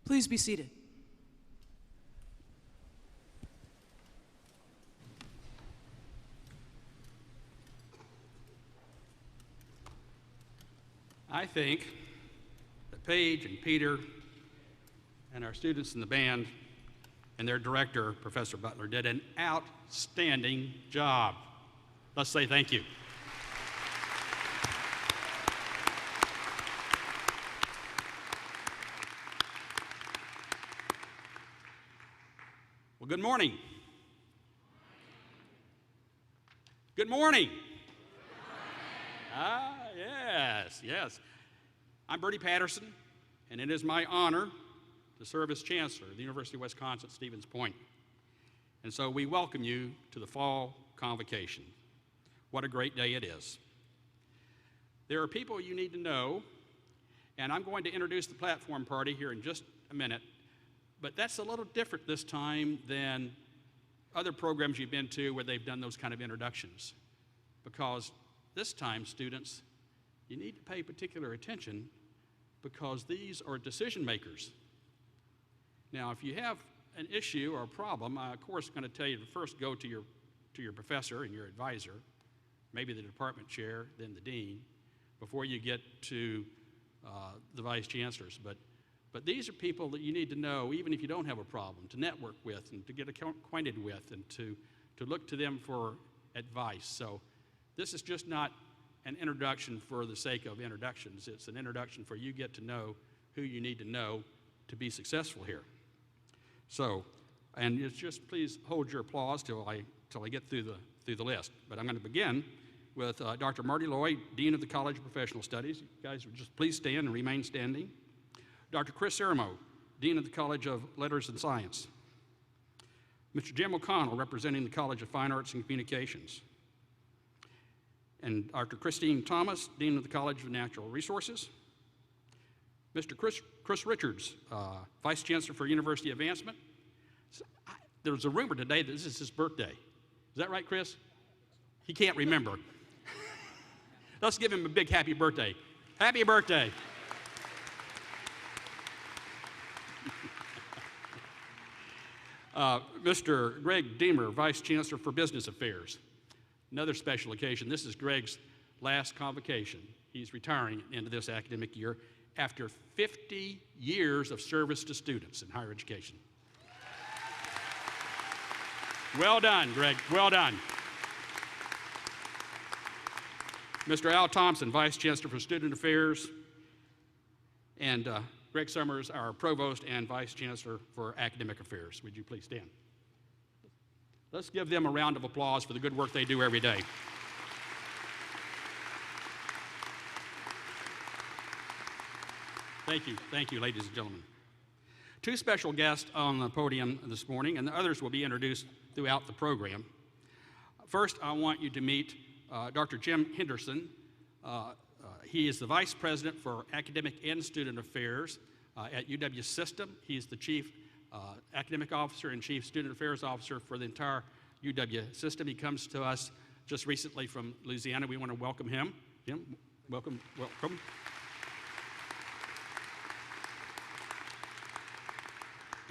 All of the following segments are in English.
Please be seated. I think that Paige and Peter and our students in the band and their director, Professor Butler, did an outstanding job. Let's say thank you. Well, good morning. Good morning. Yes. I'm Bertie Patterson, and it is my honor to serve as Chancellor of the University of Wisconsin at Stevens Point. And so we welcome you to the Fall Convocation. What a great day it is. There are people you need to know, and I'm going to introduce the platform party here in just a minute, but that's a little different this time than other programs you've been to where they've done those kind of introductions. Because this time, students, you need to pay particular attention because these are decision makers. Now, if you have an issue or a problem, I'm of course going to tell you to first go to your professor and your advisor, maybe the department chair, then the dean, before you get to the vice chancellors. But these are people that you need to know, even if you don't have a problem, to network with and to get acquainted with and to look to them for advice. So this is just not an introduction for the sake of introductions. It's an introduction for you get to know who you need to know to be successful here. So, and it's just please hold your applause till I get through the list. But I'm going to begin with Dr. Marty Lloyd, Dean of the College of Professional Studies. You guys would just please stand and remain standing. Dr. Chris Sermo, Dean of the College of Letters and Science. Mr. Jim O'Connell, representing the College of Fine Arts and Communications. And Dr. Christine Thomas, Dean of the College of Natural Resources. Mr. Chris Richards, Vice Chancellor for University Advancement. There's a rumor today that this is his birthday. Is that right, Chris? He can't remember. Let's give him a big happy birthday. Happy birthday. Mr. Greg Deemer, Vice Chancellor for Business Affairs. Another special occasion. This is Greg's last convocation. He's retiring into this academic year after 50 years of service to students in higher education. Well done, Greg. Well done. Mr. Al Thompson, Vice Chancellor for Student Affairs, and Greg Summers, our Provost and Vice Chancellor for Academic Affairs. Would you please stand? Let's give them a round of applause for the good work they do every day. Thank you, ladies and gentlemen. Two special guests on the podium this morning, and the others will be introduced throughout the program. First, I want you to meet Dr. Jim Henderson. He is the Vice President for Academic and Student Affairs at UW System. He's the Chief Academic Officer and Chief Student Affairs Officer for the entire UW System. He comes to us just recently from Louisiana. We want to welcome him. Jim, welcome.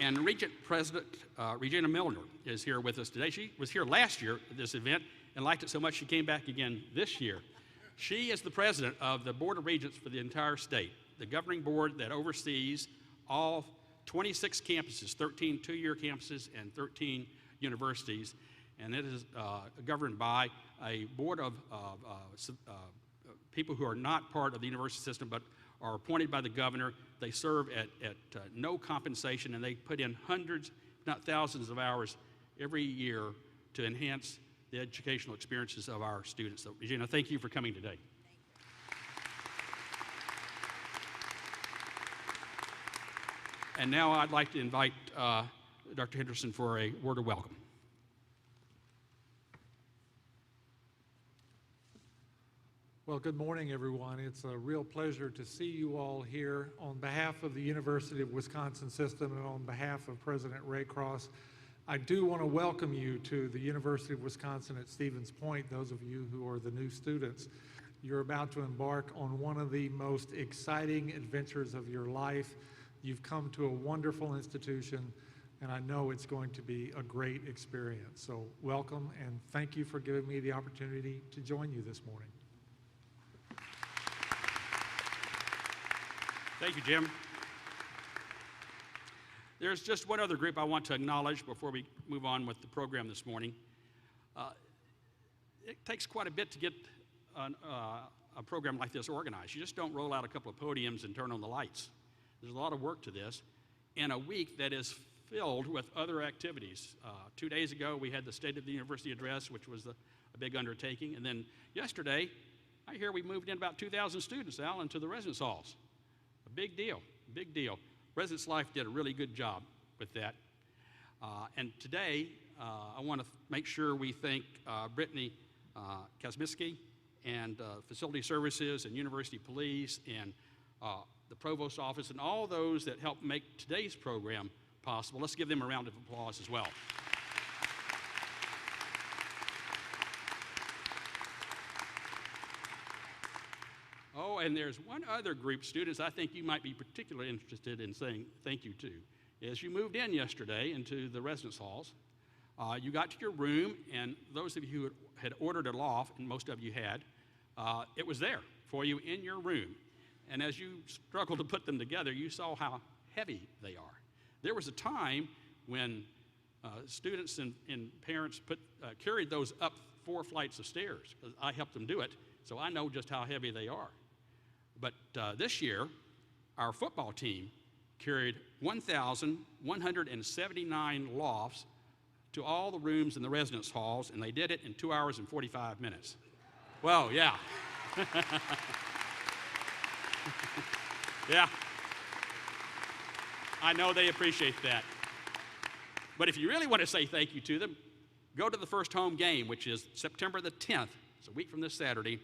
And Regent President Regina Milner is here with us today. She was here last year at this event and liked it so much she came back again this year. She is the president of the Board of Regents for the entire state, the governing board that oversees all 26 campuses, 13 two-year campuses and 13 universities. And it is governed by a board of people who are not part of the university system but are appointed by the governor. They serve at no compensation, and they put in hundreds, if not thousands of hours every year to enhance the educational experiences of our students. So, Regina, thank you for coming today. And now I'd like to invite Dr. Henderson for a word of welcome. Well, good morning, everyone. It's a real pleasure to see you all here. On behalf of the University of Wisconsin System and on behalf of President Ray Cross, I do want to welcome you to the University of Wisconsin at Stevens Point, those of you who are the new students. You're about to embark on one of the most exciting adventures of your life. You've come to a wonderful institution, and I know it's going to be a great experience. So welcome, and thank you for giving me the opportunity to join you this morning. Thank you, Jim. There's just one other group I want to acknowledge before we move on with the program this morning. It takes quite a bit to get a program like this organized. You just don't roll out a couple of podiums and turn on the lights. There's a lot of work to this in a week that is filled with other activities. 2 days ago, we had the State of the University address, which was a big undertaking. And then yesterday, I hear we moved in about 2,000 students, Al, into the residence halls. A big deal, big deal. Residence Life did a really good job with that. And today, I want to make sure we thank Brittany Kazmiski and Facility Services and University Police and the Provost Office and all those that helped make today's program possible. Let's give them a round of applause as well. Oh, and there's one other group, students, I think you might be particularly interested in saying thank you to. As you moved in yesterday into the residence halls, you got to your room, and those of you who had ordered it off, and most of you had, it was there for you in your room. And as you struggled to put them together, you saw how heavy they are. There was a time when students and parents carried those up 4 flights of stairs. I helped them do it, so I know just how heavy they are. But this year, our football team carried 1,179 lofts to all the rooms in the residence halls, and they did it in 2 hours and 45 minutes. Well, yeah. Yeah. I know they appreciate that. But if you really want to say thank you to them, go to the first home game, which is September the 10th. It's a week from this Saturday.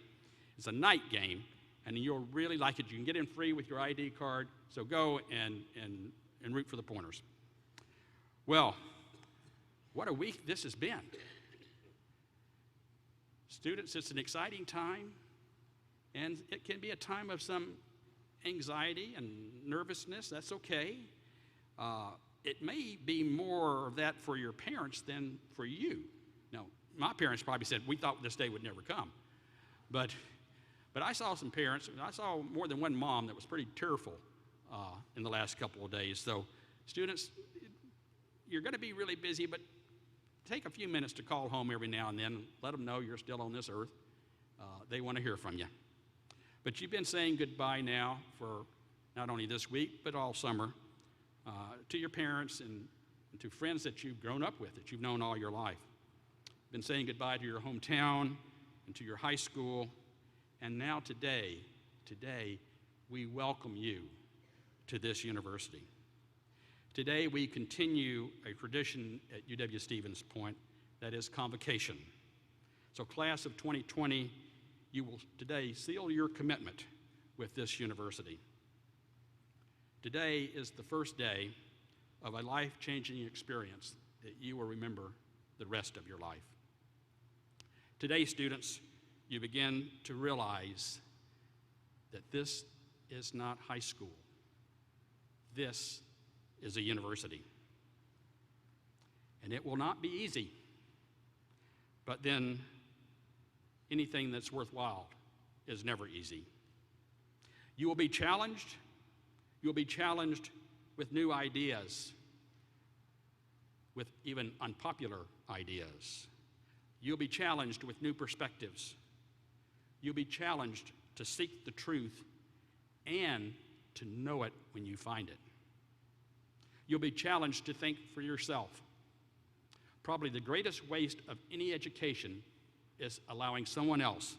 It's a night game, and you'll really like it. You can get in free with your ID card, so go and root for the Pointers. Well, what a week this has been. Students, it's an exciting time, and it can be a time of some anxiety and nervousness. That's okay. It may be more of that for your parents than for you. Now, my parents probably said, we thought this day would never come. But I saw some parents, and I saw more than one mom that was pretty tearful in the last couple of days. So students, you're going to be really busy, but take a few minutes to call home every now and then. Let them know you're still on this earth. They want to hear from you. But you've been saying goodbye now for not only this week, but all summer to your parents and to friends that you've grown up with, that you've known all your life. Been saying goodbye to your hometown and to your high school. And now today, we welcome you to this university. Today, we continue a tradition at UW-Stevens Point, that is Convocation. So class of 2020, you will today seal your commitment with this university. Today is the first day of a life-changing experience that you will remember the rest of your life. Today, students, you begin to realize that this is not high school. This is a university. And it will not be easy, but then anything that's worthwhile is never easy. You will be challenged. You'll be challenged with new ideas, with even unpopular ideas. You'll be challenged with new perspectives. You'll be challenged to seek the truth and to know it when you find it. You'll be challenged to think for yourself. Probably the greatest waste of any education is allowing someone else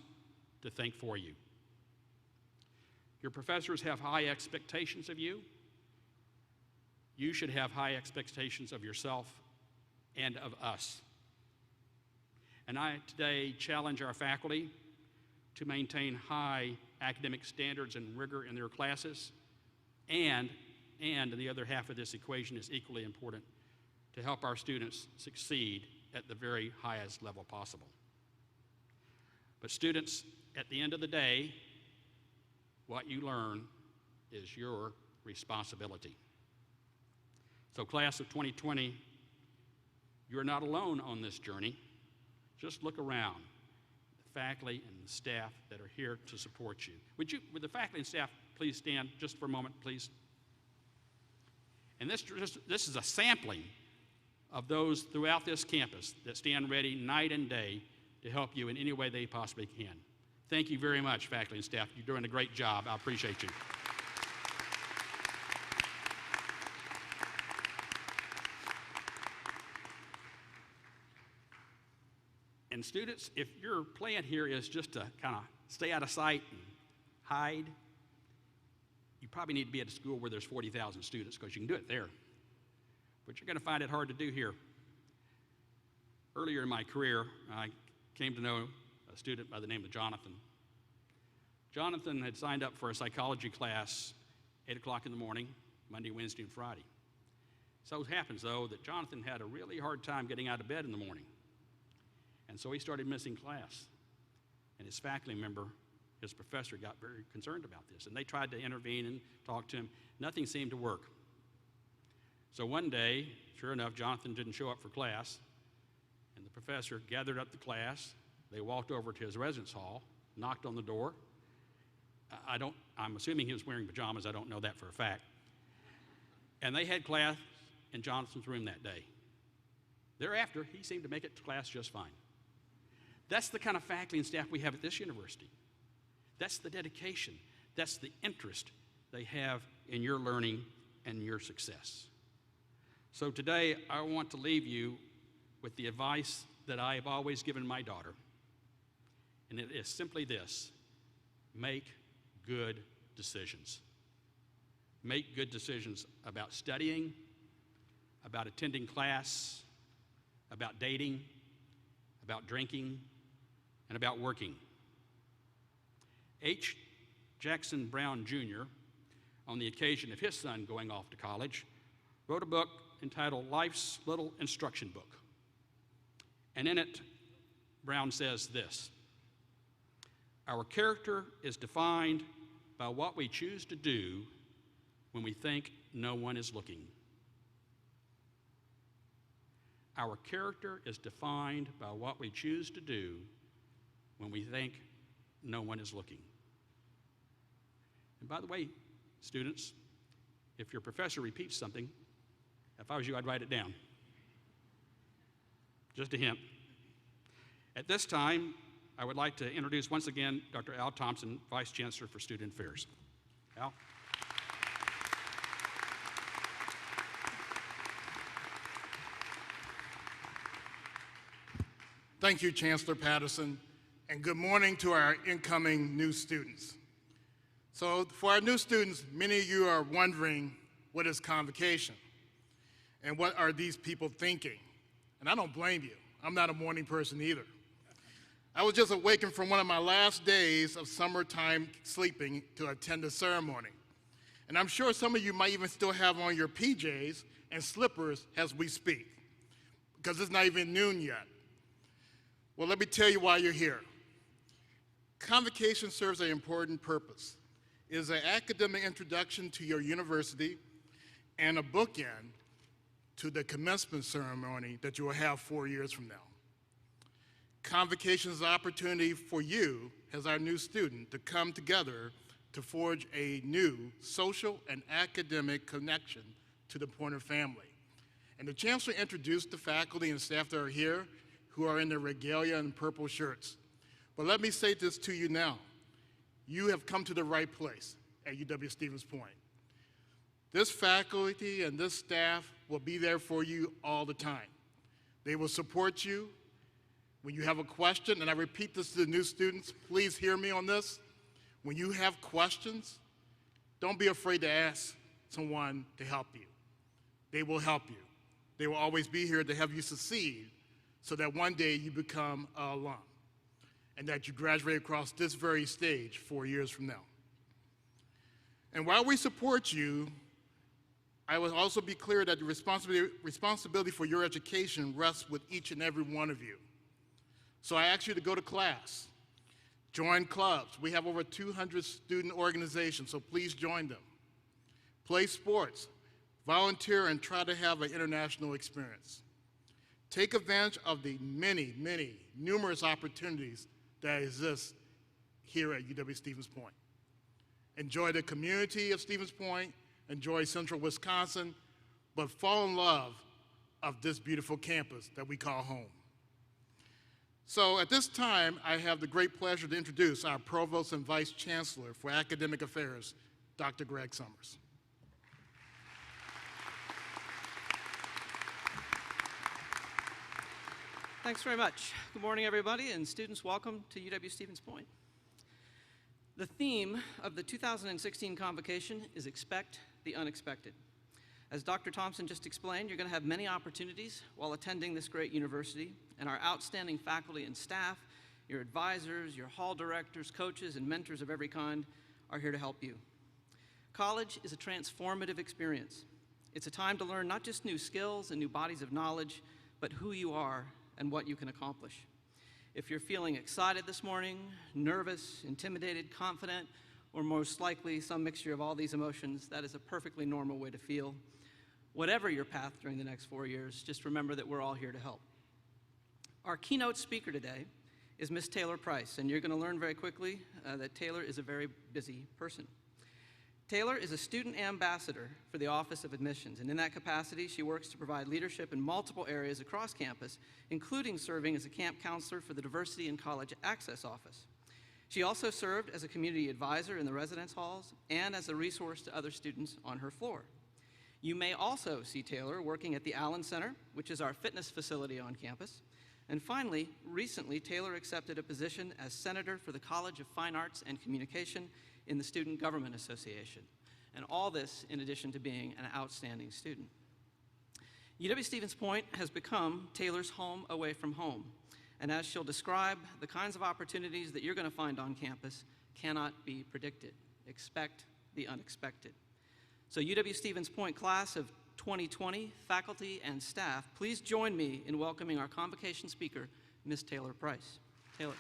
to think for you. Your professors have high expectations of you. You should have high expectations of yourself and of us. And I today challenge our faculty to maintain high academic standards and rigor in their classes, and the other half of this equation is equally important, to help our students succeed at the very highest level possible. But students, at the end of the day, what you learn is your responsibility. So class of 2020, you're not alone on this journey. Just look around, the faculty and the staff that are here to support you. Would the faculty and staff please stand just for a moment, please? And this is a sampling of those throughout this campus that stand ready night and day to help you in any way they possibly can. Thank you very much, faculty and staff. You're doing a great job. I appreciate you. And students, if your plan here is just to kind of stay out of sight and hide, you probably need to be at a school where there's 40,000 students, because you can do it there. But you're going to find it hard to do here. Earlier in my career, I came to know a student by the name of Jonathan. Jonathan had signed up for a psychology class 8 o'clock in the morning, Monday, Wednesday, and Friday. So it happens, though, that Jonathan had a really hard time getting out of bed in the morning. And so he started missing class. And his faculty member, his professor, got very concerned about this. And they tried to intervene and talk to him. Nothing seemed to work. So one day, sure enough, Jonathan didn't show up for class. And the professor gathered up the class. They walked over to his residence hall, knocked on the door. I'm assuming he was wearing pajamas. I don't know that for a fact. And they had class in Jonathan's room that day. Thereafter, he seemed to make it to class just fine. That's the kind of faculty and staff we have at this university. That's the dedication. That's the interest they have in your learning and your success. So today, I want to leave you with the advice that I have always given my daughter. And it is simply this: make good decisions. Make good decisions about studying, about attending class, about dating, about drinking, and about working. H. Jackson Brown Jr., on the occasion of his son going off to college, wrote a book entitled Life's Little Instruction Book. And in it, Brown says this: our character is defined by what we choose to do when we think no one is looking. Our character is defined by what we choose to do when we think no one is looking. And by the way, students, if your professor repeats something, if I was you, I'd write it down. Just a hint. At this time, I would like to introduce once again Dr. Al Thompson, Vice Chancellor for Student Affairs. Al? Thank you, Chancellor Patterson, and good morning to our incoming new students. So for our new students, many of you are wondering, what is Convocation? And what are these people thinking? And I don't blame you. I'm not a morning person either. I was just awakened from one of my last days of summertime sleeping to attend a ceremony. And I'm sure some of you might even still have on your PJs and slippers as we speak, because it's not even noon yet. Well, let me tell you why you're here. Convocation serves an important purpose. It is an academic introduction to your university and a bookend to the commencement ceremony that you will have 4 years from now. Convocation is an opportunity for you, as our new student, to come together to forge a new social and academic connection to the Pointer family. And the Chancellor introduced the faculty and staff that are here, who are in their regalia and purple shirts. But let me say this to you now. You have come to the right place at UW-Stevens Point. This faculty and this staff will be there for you all the time. They will support you when you have a question, and I repeat this to the new students, please hear me on this. When you have questions, don't be afraid to ask someone to help you. They will help you. They will always be here to help you succeed, so that one day you become an alum and that you graduate across this very stage 4 years from now. And while we support you, I will also be clear that the responsibility for your education rests with each and every one of you. So I ask you to go to class, join clubs. We have over 200 student organizations, so please join them. Play sports, volunteer, and try to have an international experience. Take advantage of the numerous opportunities that exist here at UW-Stevens Point. Enjoy the community of Stevens Point, enjoy Central Wisconsin, but fall in love of this beautiful campus that we call home. So at this time, I have the great pleasure to introduce our Provost and Vice Chancellor for Academic Affairs, Dr. Greg Summers. Thanks very much. Good morning, everybody, and students, welcome to UW-Stevens Point. The theme of the 2016 Convocation is Expect the Unexpected. As Dr. Thompson just explained, you're going to have many opportunities while attending this great university, and our outstanding faculty and staff, your advisors, your hall directors, coaches, and mentors of every kind are here to help you. College is a transformative experience. It's a time to learn not just new skills and new bodies of knowledge, but who you are and what you can accomplish. If you're feeling excited this morning, nervous, intimidated, confident, or most likely some mixture of all these emotions, that is a perfectly normal way to feel. Whatever your path during the next 4 years, just remember that we're all here to help. Our keynote speaker today is Miss Taylor Price, and you're going to learn very quickly that Taylor is a very busy person. Taylor is a student ambassador for the Office of Admissions, and in that capacity, she works to provide leadership in multiple areas across campus, including serving as a camp counselor for the Diversity and College Access Office. She also served as a community advisor in the residence halls and as a resource to other students on her floor. You may also see Taylor working at the Allen Center, which is our fitness facility on campus. And finally, recently, Taylor accepted a position as senator for the College of Fine Arts and Communication in the Student Government Association. And all this in addition to being an outstanding student. UW-Stevens Point has become Taylor's home away from home. And as she'll describe, the kinds of opportunities that you're going to find on campus cannot be predicted. Expect the unexpected. So UW-Stevens Point class of 2020, faculty and staff, please join me in welcoming our convocation speaker, Ms. Taylor Price. Taylor.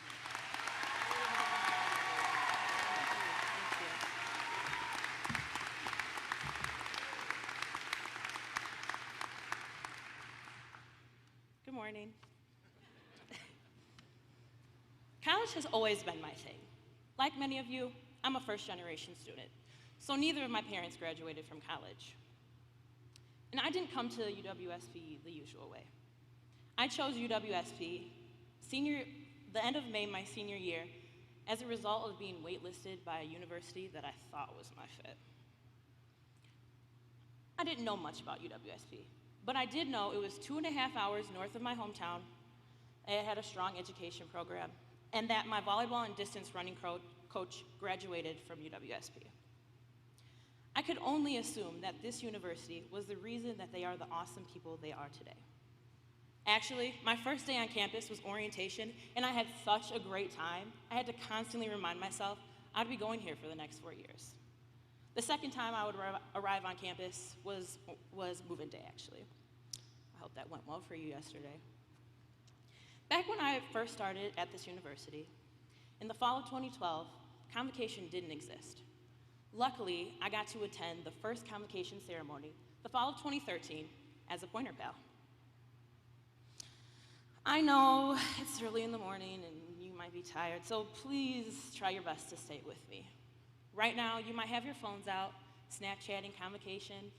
Good morning. College has always been my thing. Like many of you, I'm a first-generation student, so neither of my parents graduated from college. And I didn't come to UWSP the usual way. I chose UWSP the end of May my senior year as a result of being waitlisted by a university that I thought was my fit. I didn't know much about UWSP, but I did know it was 2.5 hours north of my hometown, it had a strong education program, and that my volleyball and distance running coach graduated from UWSP. I could only assume that this university was the reason that they are the awesome people they are today. Actually, my first day on campus was orientation, and I had such a great time, I had to constantly remind myself I'd be going here for the next 4 years. The second time I would arrive on campus was move-in day, actually. I hope that went well for you yesterday. Back when I first started at this university, in the fall of 2012, Convocation didn't exist. Luckily, I got to attend the first Convocation ceremony, the fall of 2013, as a Pointer Pal. I know it's early in the morning and you might be tired, so please try your best to stay with me. Right now, you might have your phones out, Snapchatting Convocation,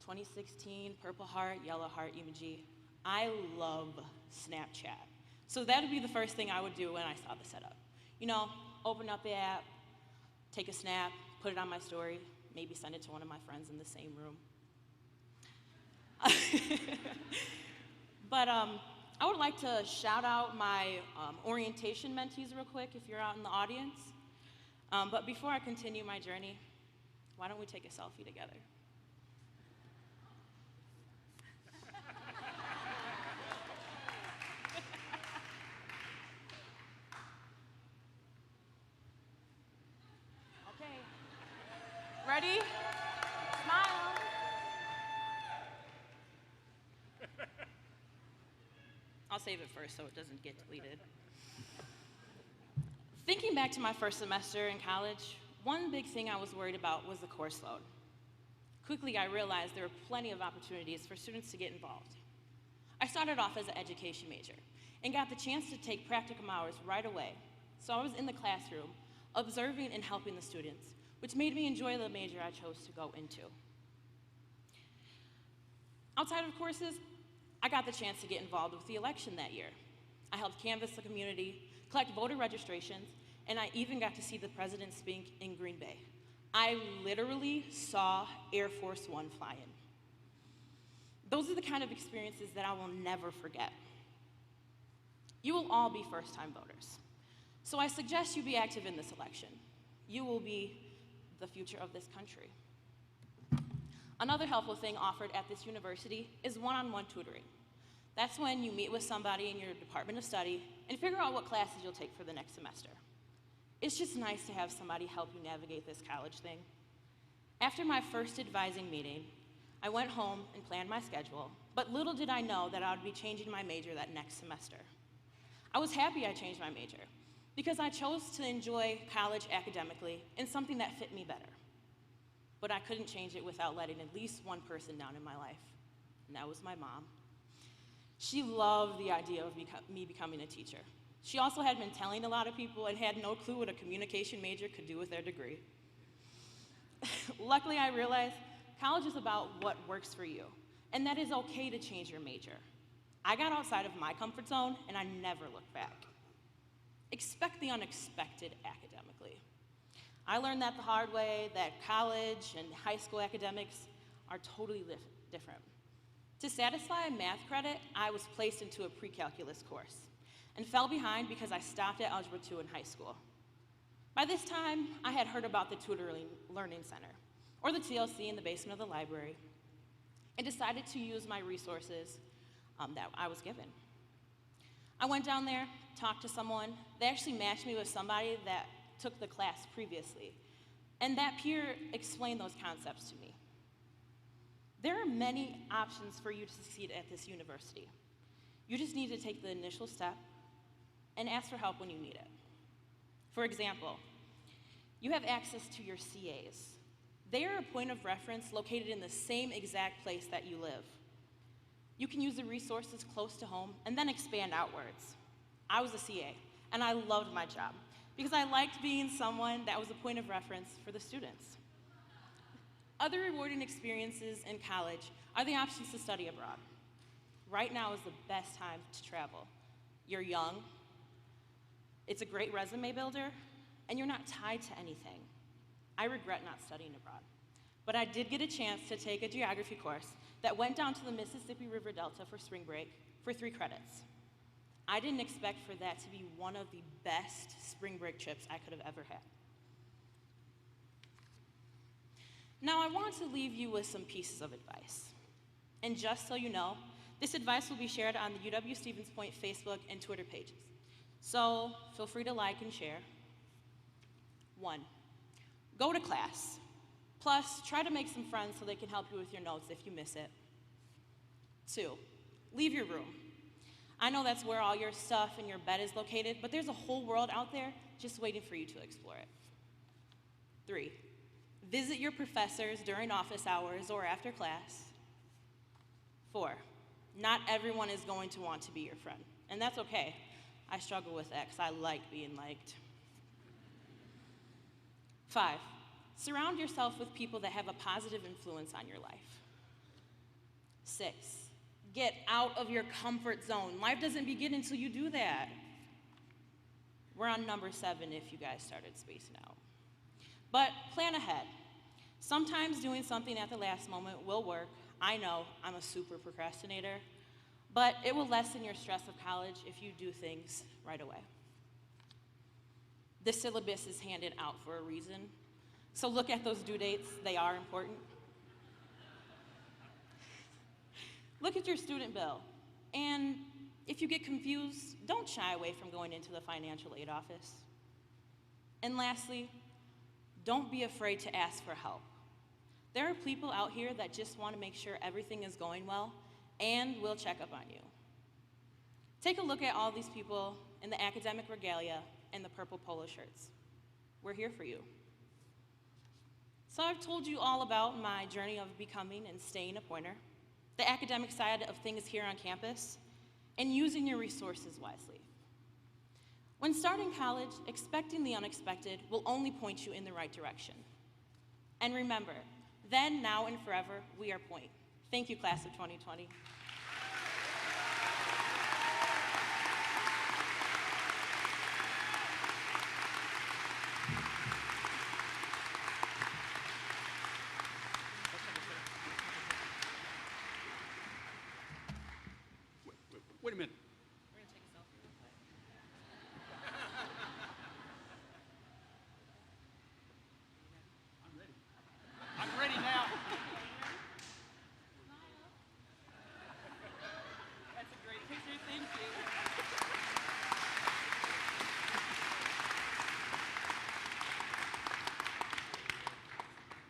2016, purple heart, yellow heart emoji. I love Snapchat. So that would be the first thing I would do when I saw the setup. You know, open up the app, take a snap, put it on my story, maybe send it to one of my friends in the same room. But I would like to shout out my orientation mentees real quick if you're out in the audience. But before I continue my journey, why don't we take a selfie together? Okay. Ready? Smile. I'll save it first so it doesn't get deleted. Thinking back to my first semester in college, one big thing I was worried about was the course load. Quickly, I realized there were plenty of opportunities for students to get involved. I started off as an education major and got the chance to take practicum hours right away. So I was in the classroom, observing and helping the students, which made me enjoy the major I chose to go into. Outside of courses, I got the chance to get involved with the election that year. I helped canvass the community, collect voter registrations, and I even got to see the president speak in Green Bay. I literally saw Air Force One fly in. Those are the kind of experiences that I will never forget. You will all be first-time voters. So I suggest you be active in this election. You will be the future of this country. Another helpful thing offered at this university is one-on-one tutoring. That's when you meet with somebody in your department of study and figure out what classes you'll take for the next semester. It's just nice to have somebody help you navigate this college thing. After my first advising meeting, I went home and planned my schedule, but little did I know that I would be changing my major that next semester. I was happy I changed my major because I chose to enjoy college academically in something that fit me better. But I couldn't change it without letting at least one person down in my life, and that was my mom. She loved the idea of me becoming a teacher. She also had been telling a lot of people and had no clue what a communication major could do with their degree. Luckily, I realized college is about what works for you, and that it's okay to change your major. I got outside of my comfort zone, and I never looked back. Expect the unexpected academically. I learned that the hard way, that college and high school academics are totally different. To satisfy a math credit, I was placed into a pre-calculus course and fell behind because I stopped at Algebra 2 in high school. By this time, I had heard about the Tutoring Learning Center, or the TLC in the basement of the library, and decided to use my resources that I was given. I went down there, talked to someone. They actually matched me with somebody that took the class previously, and that peer explained those concepts to me. There are many options for you to succeed at this university. You just need to take the initial step and ask for help when you need it. For example, you have access to your CAs. They are a point of reference located in the same exact place that you live. You can use the resources close to home and then expand outwards. I was a CA, and I loved my job because I liked being someone that was a point of reference for the students. Other rewarding experiences in college are the options to study abroad. Right now is the best time to travel. You're young, it's a great resume builder, and you're not tied to anything. I regret not studying abroad, but I did get a chance to take a geography course that went down to the Mississippi River Delta for spring break for 3 credits. I didn't expect for that to be one of the best spring break trips I could have ever had. Now, I want to leave you with some pieces of advice. And just so you know, this advice will be shared on the UW Stevens Point Facebook and Twitter pages. So feel free to like and share. 1, go to class. Plus, try to make some friends so they can help you with your notes if you miss it. 2, leave your room. I know that's where all your stuff and your bed is located, but there's a whole world out there just waiting for you to explore it. 3, visit your professors during office hours or after class. 4, not everyone is going to want to be your friend, and that's okay. I struggle with that because I like being liked. 5, surround yourself with people that have a positive influence on your life. 6, get out of your comfort zone. Life doesn't begin until you do that. We're on number 7 if you guys started spacing out. But plan ahead. Sometimes doing something at the last moment will work. I know, I'm a super procrastinator, but it will lessen your stress of college if you do things right away. The syllabus is handed out for a reason, so look at those due dates, they are important. Look at your student bill, and if you get confused, don't shy away from going into the financial aid office. And lastly, don't be afraid to ask for help. There are people out here that just want to make sure everything is going well and will check up on you. Take a look at all these people in the academic regalia and the purple polo shirts. We're here for you. So I've told you all about my journey of becoming and staying a pointer, the academic side of things here on campus, and using your resources wisely. When starting college, expecting the unexpected will only point you in the right direction. And remember, then, now, and forever, we are Point. Thank you, class of 2020. Wait a minute. We're gonna take a selfie real quick. I'm ready. I'm ready now. That's a great picture, thank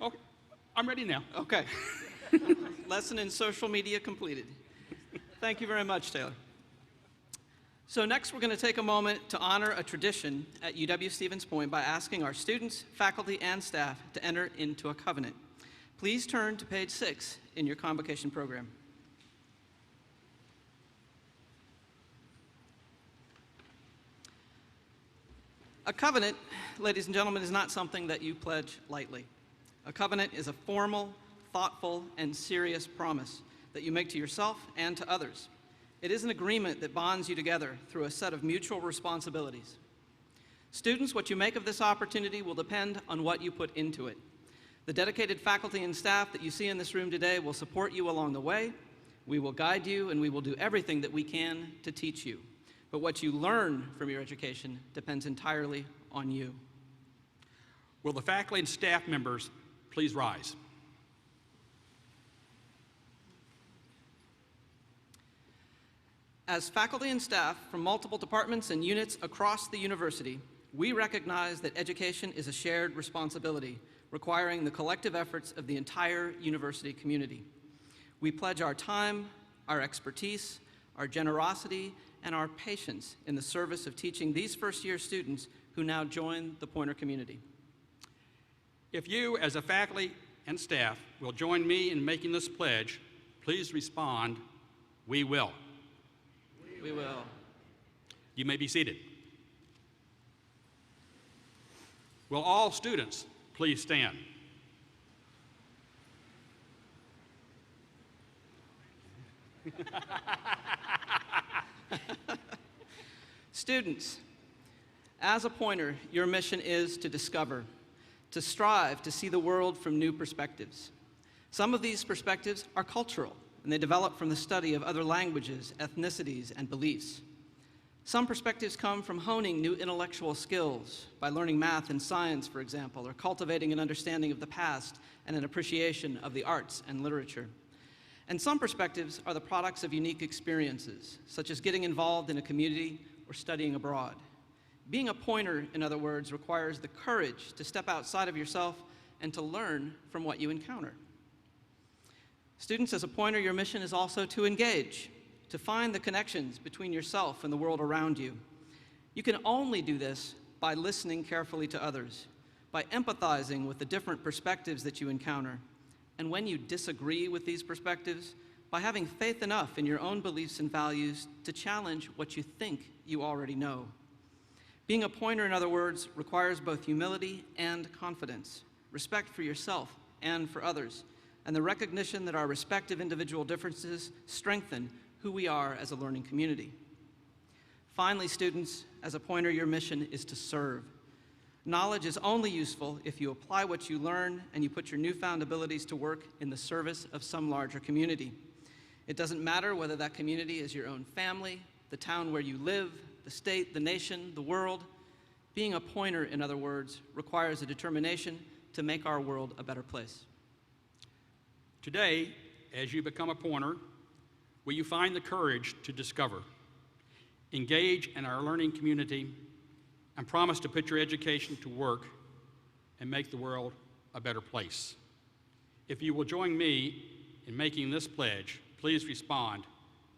you. Okay, I'm ready now. Okay. Lesson in social media completed. Thank you very much, Taylor. So next, we're going to take a moment to honor a tradition at UW-Stevens Point by asking our students, faculty, and staff to enter into a covenant. Please turn to page 6 in your Convocation program. A covenant, ladies and gentlemen, is not something that you pledge lightly. A covenant is a formal, thoughtful, and serious promise that you make to yourself and to others. It is an agreement that bonds you together through a set of mutual responsibilities. Students, what you make of this opportunity will depend on what you put into it. The dedicated faculty and staff that you see in this room today will support you along the way. We will guide you, and we will do everything that we can to teach you. But what you learn from your education depends entirely on you. Will the faculty and staff members please rise? As faculty and staff from multiple departments and units across the university, we recognize that education is a shared responsibility, requiring the collective efforts of the entire university community. We pledge our time, our expertise, our generosity, and our patience in the service of teaching these first-year students who now join the Pointer community. If you, as a faculty and staff, will join me in making this pledge, please respond, "We will." We will. You may be seated. Will all students please stand? Students, as a Pointer, your mission is to discover, to strive to see the world from new perspectives. Some of these perspectives are cultural, and they develop from the study of other languages, ethnicities, and beliefs. Some perspectives come from honing new intellectual skills by learning math and science, for example, or cultivating an understanding of the past and an appreciation of the arts and literature. And some perspectives are the products of unique experiences, such as getting involved in a community or studying abroad. Being a Pointer, in other words, requires the courage to step outside of yourself and to learn from what you encounter. Students, as a Pointer, your mission is also to engage, to find the connections between yourself and the world around you. You can only do this by listening carefully to others, by empathizing with the different perspectives that you encounter, and when you disagree with these perspectives, by having faith enough in your own beliefs and values to challenge what you think you already know. Being a Pointer, in other words, requires both humility and confidence, respect for yourself and for others, and the recognition that our respective individual differences strengthen who we are as a learning community. Finally, students, as a Pointer, your mission is to serve. Knowledge is only useful if you apply what you learn and you put your newfound abilities to work in the service of some larger community. It doesn't matter whether that community is your own family, the town where you live, the state, the nation, the world. Being a Pointer, in other words, requires a determination to make our world a better place. Today, as you become a Pointer, will you find the courage to discover, engage in our learning community, and promise to put your education to work and make the world a better place? If you will join me in making this pledge, please respond,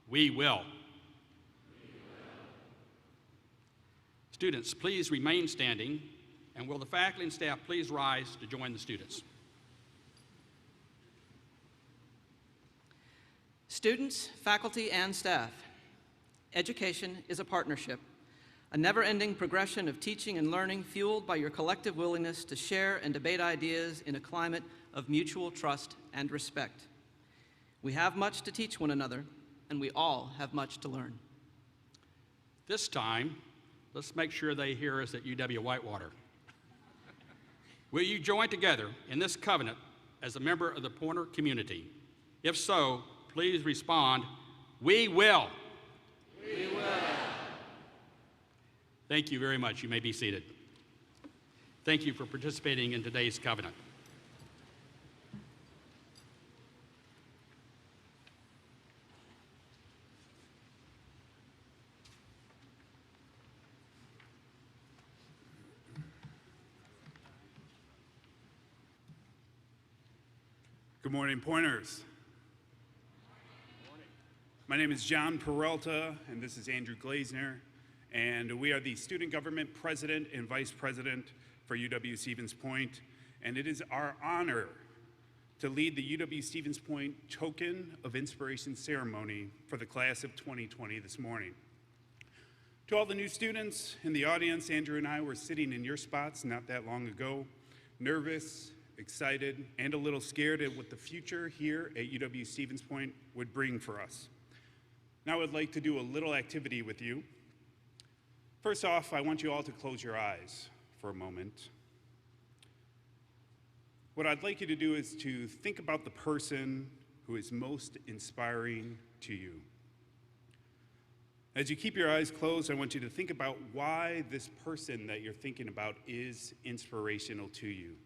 "We will." Students, please remain standing, and will the faculty and staff please rise to join the students? Students, faculty, and staff, education is a partnership, a never-ending progression of teaching and learning fueled by your collective willingness to share and debate ideas in a climate of mutual trust and respect. We have much to teach one another, and we all have much to learn. This time, let's make sure they hear us at UW-Whitewater. Will you join together in this covenant as a member of the Pointer community? If so, please respond, "We will." We will. Thank you very much. You may be seated. Thank you for participating in today's covenant. Good morning, Pointers. My name is John Peralta, and this is Andrew Glazner, and we are the Student Government President and Vice President for UW-Stevens Point, and it is our honor to lead the UW-Stevens Point Token of Inspiration ceremony for the class of 2020 this morning. To all the new students in the audience, Andrew and I were sitting in your spots not that long ago, nervous, excited, and a little scared at what the future here at UW-Stevens Point would bring for us. Now I'd like to do a little activity with you. First off, I want you all to close your eyes for a moment. What I'd like you to do is to think about the person who is most inspiring to you. As you keep your eyes closed, I want you to think about why this person that you're thinking about is inspirational to you.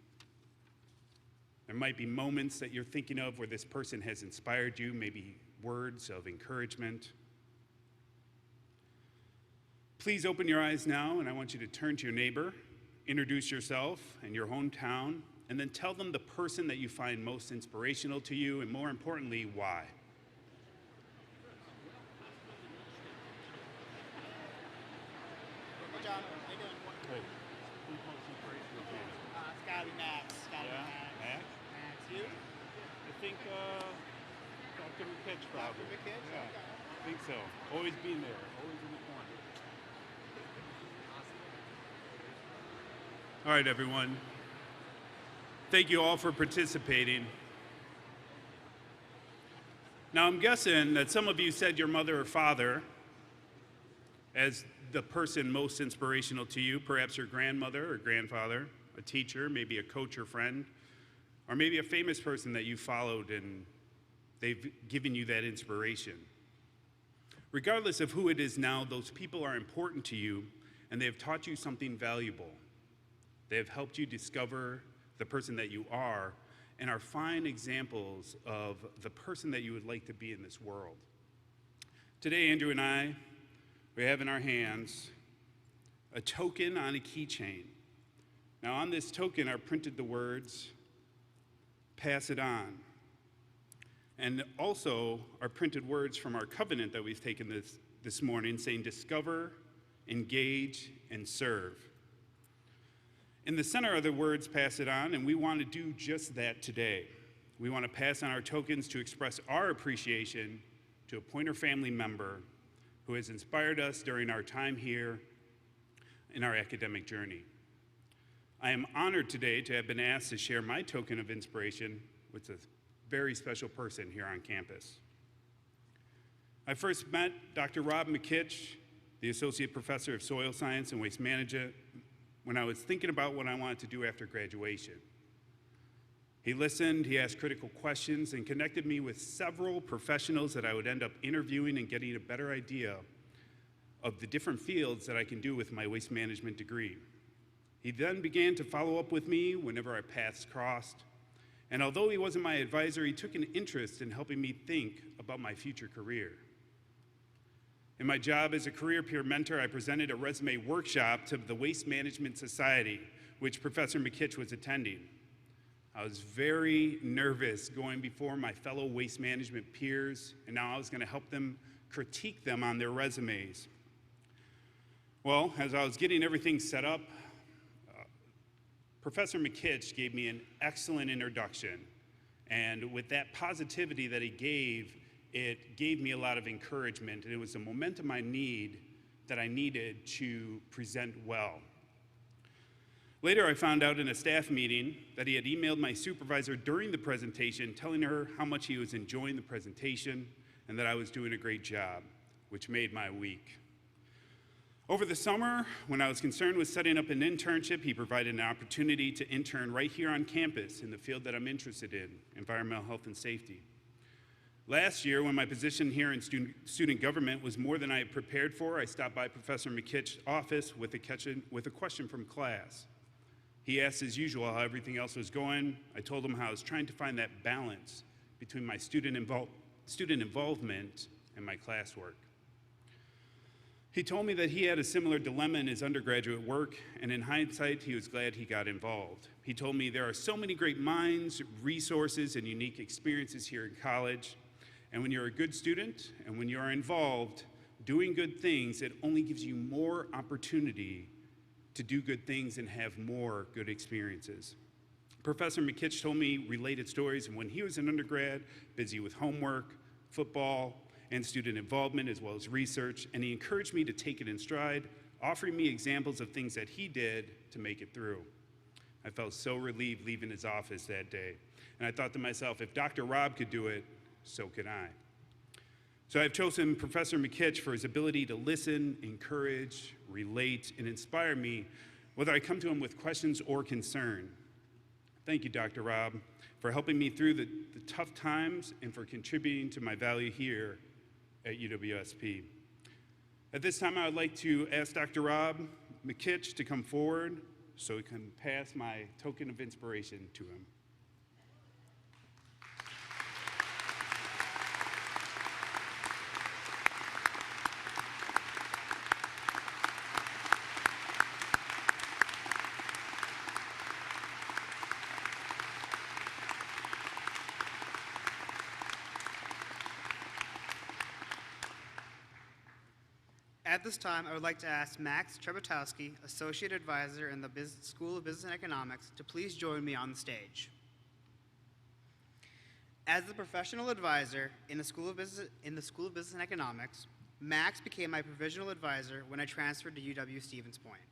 There might be moments that you're thinking of where this person has inspired you, maybe words of encouragement. Please open your eyes now, and I want you to turn to your neighbor, introduce yourself and your hometown, and then tell them the person that you find most inspirational to you, and more importantly, why. John, how you doing? It's gotta be Max. Max? Max, you? I think Dr. McKitch probably. Dr. McKitch? Yeah, Okay. I think so. Always being there, always in the corner. All right, everyone. Thank you all for participating. Now, I'm guessing that some of you said your mother or father as the person most inspirational to you, perhaps your grandmother or grandfather, a teacher, maybe a coach or friend, or maybe a famous person that you followed and they've given you that inspiration. Regardless of who it is now, those people are important to you and they have taught you something valuable. They have helped you discover the person that you are and are fine examples of the person that you would like to be in this world. Today, Andrew and I, we have in our hands a token on a keychain. Now, on this token are printed the words, "Pass it on." And also are printed words from our covenant that we've taken this morning saying, "Discover, engage, and serve." In the center are the words, "Pass it on," and we want to do just that today. We want to pass on our tokens to express our appreciation to a Pointer family member who has inspired us during our time here in our academic journey. I am honored today to have been asked to share my token of inspiration with a very special person here on campus. I first met Dr. Rob McKitch, the Associate Professor of Soil Science and Waste Management, when I was thinking about what I wanted to do after graduation. He listened, he asked critical questions, and connected me with several professionals that I would end up interviewing and getting a better idea of the different fields that I can do with my waste management degree. He then began to follow up with me whenever our paths crossed, and although he wasn't my advisor, he took an interest in helping me think about my future career. In my job as a career peer mentor, I presented a resume workshop to the Waste Management Society, which Professor McKitch was attending. I was very nervous going before my fellow waste management peers, and now I was going to help them critique them on their resumes. Well, as I was getting everything set up, Professor McKitch gave me an excellent introduction, and with that positivity that he gave, it gave me a lot of encouragement, and it was the momentum I needed to present well. Later, I found out in a staff meeting that he had emailed my supervisor during the presentation telling her how much he was enjoying the presentation and that I was doing a great job, which made my week. Over the summer, when I was concerned with setting up an internship, he provided an opportunity to intern right here on campus in the field that I'm interested in, environmental health and safety. Last year, when my position here in student government was more than I had prepared for, I stopped by Professor McKitch's office with a question from class. He asked, as usual, how everything else was going. I told him how I was trying to find that balance between my student involvement and my classwork. He told me that he had a similar dilemma in his undergraduate work, and in hindsight, he was glad he got involved. He told me there are so many great minds, resources, and unique experiences here in college, and when you're a good student and when you're involved doing good things, it only gives you more opportunity to do good things and have more good experiences. Professor McKitch told me related stories of when he was an undergrad, busy with homework, football, and student involvement, as well as research, and he encouraged me to take it in stride, offering me examples of things that he did to make it through. I felt so relieved leaving his office that day, and I thought to myself, if Dr. Rob could do it, so could I. So I've chosen Professor McKitch for his ability to listen, encourage, relate, and inspire me, whether I come to him with questions or concern. Thank you, Dr. Rob, for helping me through the tough times and for contributing to my value here at UWSP. At this time, I would like to ask Dr. Rob McKitch to come forward so he can pass my token of inspiration to him. At this time, I would like to ask Max Trebotowski, Associate Advisor in the School of Business and Economics, to please join me on the stage. As the professional advisor in the School of Business and Economics, Max became my provisional advisor when I transferred to UW-Stevens Point.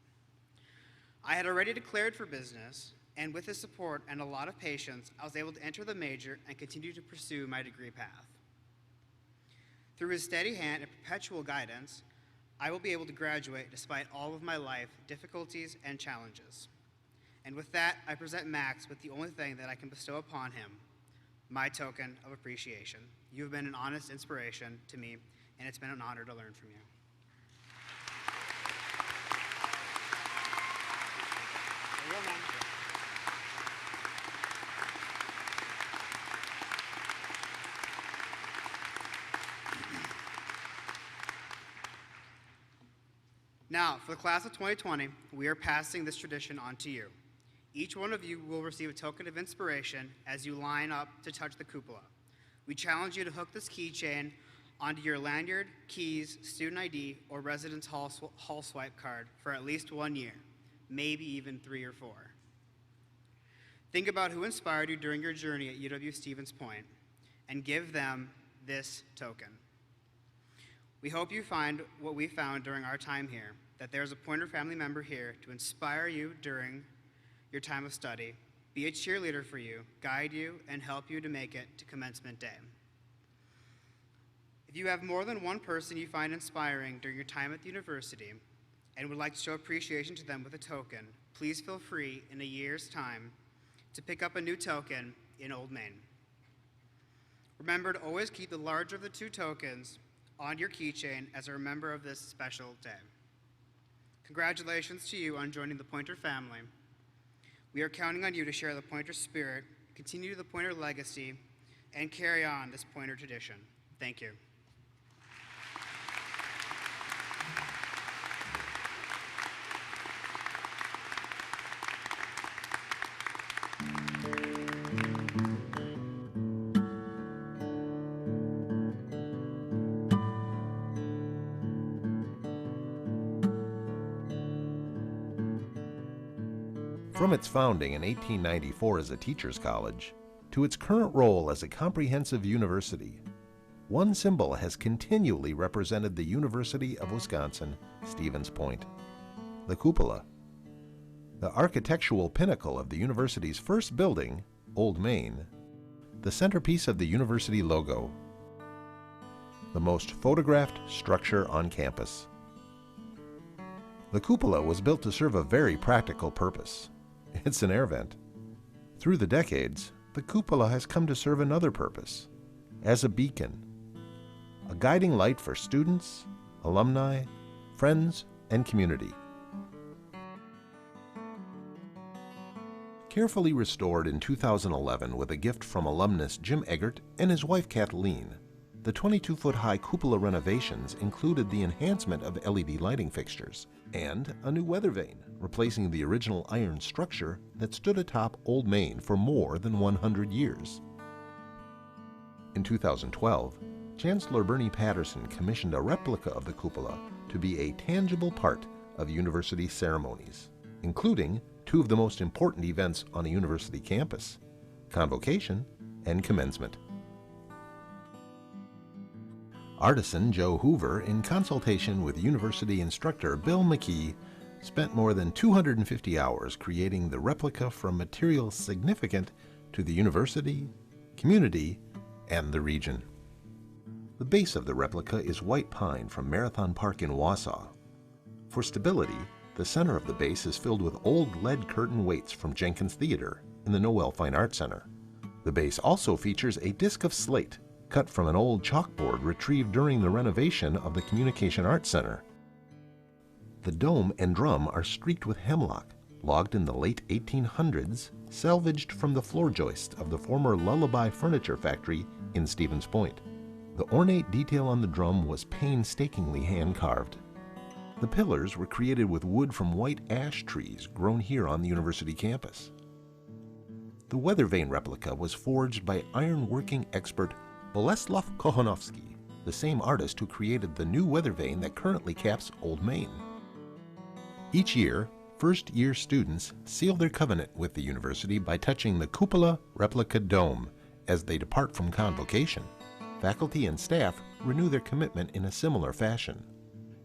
I had already declared for business, and with his support and a lot of patience, I was able to enter the major and continue to pursue my degree path. Through his steady hand and perpetual guidance, I will be able to graduate despite all of my life difficulties and challenges. And with that, I present Max with the only thing that I can bestow upon him, my token of appreciation. You have been an honest inspiration to me, and it's been an honor to learn from you. There you go, man. Now, for the class of 2020, we are passing this tradition on to you. Each one of you will receive a token of inspiration as you line up to touch the cupola. We challenge you to hook this keychain onto your lanyard, keys, student ID, or residence hall swipe card for at least 1 year, maybe even 3 or 4. Think about who inspired you during your journey at UW-Stevens Point and give them this token. We hope you find what we found during our time here, that there's a Pointer family member here to inspire you during your time of study, be a cheerleader for you, guide you, and help you to make it to commencement day. If you have more than one person you find inspiring during your time at the university and would like to show appreciation to them with a token, please feel free in a year's time to pick up a new token in Old Main. Remember to always keep the larger of the 2 tokens on your keychain as a member of this special day. Congratulations to you on joining the Pointer family. We are counting on you to share the Pointer spirit, continue the Pointer legacy, and carry on this Pointer tradition. Thank you. From its founding in 1894 as a teacher's college to its current role as a comprehensive university, one symbol has continually represented the University of Wisconsin-Stevens Point: the cupola. The architectural pinnacle of the university's first building, Old Main, the centerpiece of the university logo, the most photographed structure on campus. The cupola was built to serve a very practical purpose. It's an air vent. Through the decades, the cupola has come to serve another purpose, as a beacon, a guiding light for students, alumni, friends, and community. Carefully restored in 2011 with a gift from alumnus Jim Eggert and his wife Kathleen, the 22-foot-high cupola renovations included the enhancement of LED lighting fixtures and a new weather vane, replacing the original iron structure that stood atop Old Main for more than 100 years. In 2012, Chancellor Bernie Patterson commissioned a replica of the cupola to be a tangible part of university ceremonies, including two of the most important events on a university campus: Convocation and Commencement. Artisan Joe Hoover, in consultation with university instructor Bill McKee, spent more than 250 hours creating the replica from materials significant to the university, community, and the region. The base of the replica is white pine from Marathon Park in Wausau. For stability, the center of the base is filled with old lead curtain weights from Jenkins Theater in the Noel Fine Arts Center. The base also features a disc of slate cut from an old chalkboard retrieved during the renovation of the Communication Arts Center. The dome and drum are streaked with hemlock, logged in the late 1800s, salvaged from the floor joist of the former Lullaby Furniture Factory in Stevens Point. The ornate detail on the drum was painstakingly hand-carved. The pillars were created with wood from white ash trees grown here on the university campus. The weather vane replica was forged by ironworking expert Boleslav Kochanovsky, the same artist who created the new weather vane that currently caps Old Main. Each year, first-year students seal their covenant with the university by touching the cupola replica dome as they depart from Convocation. Faculty and staff renew their commitment in a similar fashion.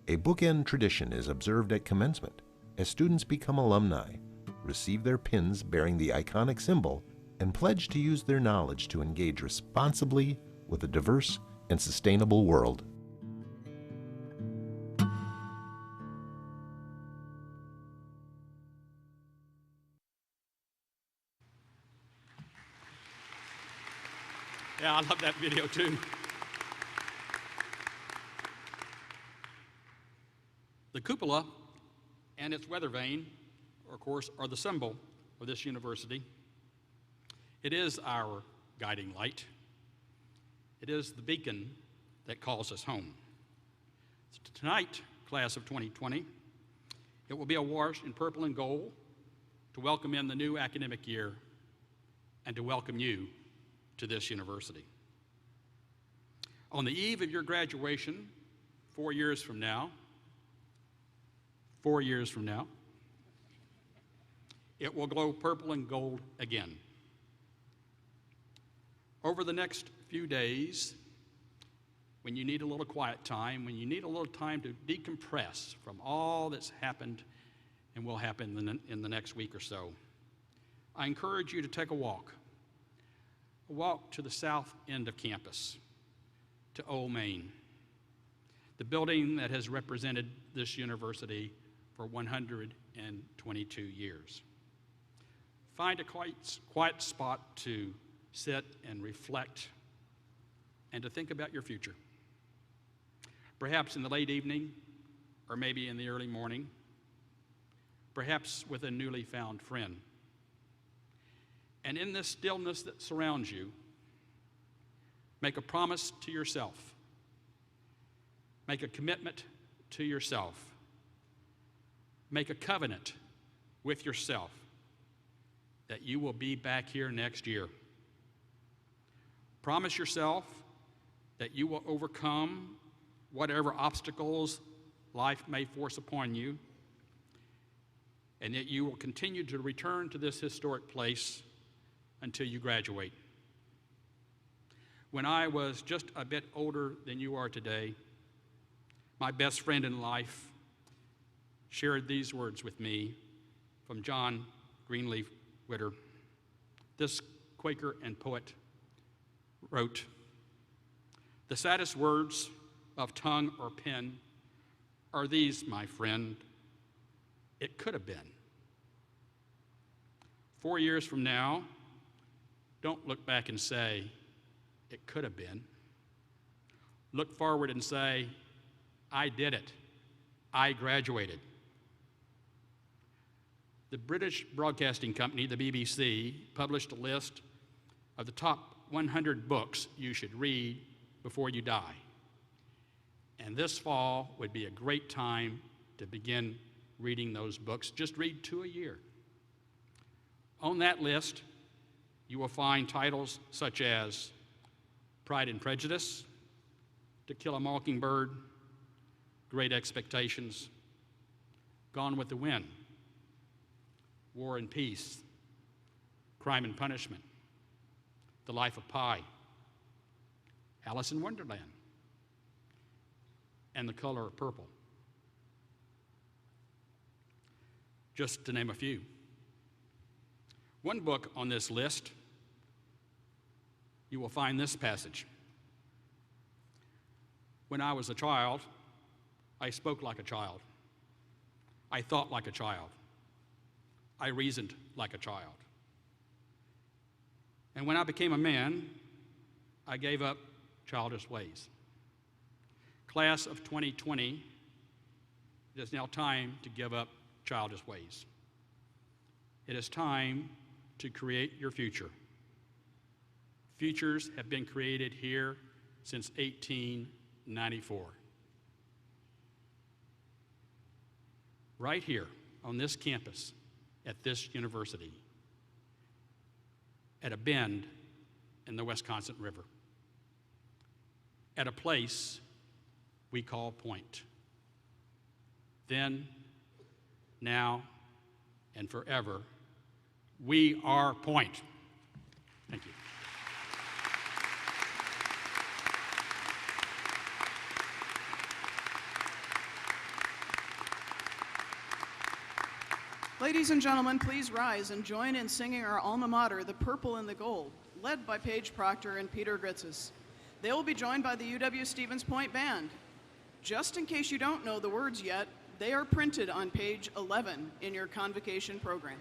A bookend tradition is observed at commencement as students become alumni, receive their pins bearing the iconic symbol, and pledge to use their knowledge to engage responsibly with a diverse and sustainable world. Yeah, I love that video too. The cupola and its weather vane, of course, are the symbol of this university. It is our guiding light. It is the beacon that calls us home. So tonight, class of 2020, it will be awash in purple and gold to welcome in the new academic year and to welcome you to this university. On the eve of your graduation, 4 years from now, it will glow purple and gold again. Over the next few days, when you need a little quiet time, when you need a little time to decompress from all that's happened and will happen in the next week or so, I encourage you to take a walk to the south end of campus, to Old Main, the building that has represented this university for 122 years. Find a quiet spot to sit and reflect and to think about your future. Perhaps in the late evening, or maybe in the early morning, perhaps with a newly found friend. And in this stillness that surrounds you, make a promise to yourself. Make a commitment to yourself. Make a covenant with yourself that you will be back here next year. Promise yourself that you will overcome whatever obstacles life may force upon you, and that you will continue to return to this historic place until you graduate. When I was just a bit older than you are today, my best friend in life shared these words with me from John Greenleaf Whittier. This Quaker and poet wrote, "The saddest words of tongue or pen are these, my friend, it could have been." 4 years from now, don't look back and say, it could have been. Look forward and say, I did it. I graduated. The British Broadcasting Company, the BBC, published a list of the top 100 books you should read before you die. And this fall would be a great time to begin reading those books. Just read 2 a year. On that list, you will find titles such as Pride and Prejudice, To Kill a Mockingbird, Great Expectations, Gone with the Wind, War and Peace, Crime and Punishment, The Life of Pi, Alice in Wonderland, and The Color of Purple, just to name a few. One book on this list, you will find this passage. When I was a child, I spoke like a child. I thought like a child. I reasoned like a child. And when I became a man, I gave up childish ways. Class of 2020, it is now time to give up childish ways. It is time to create your future. Futures have been created here since 1894. Right here on this campus at this university, at a bend in the Wisconsin River, at a place we call Point. Then, now, and forever, we are Point. Thank you. Ladies and gentlemen, please rise and join in singing our alma mater, The Purple and the Gold, led by Paige Proctor and Peter Gritzis. They will be joined by the UW-Stevens Point Band. Just in case you don't know the words yet, they are printed on page 11 in your Convocation program.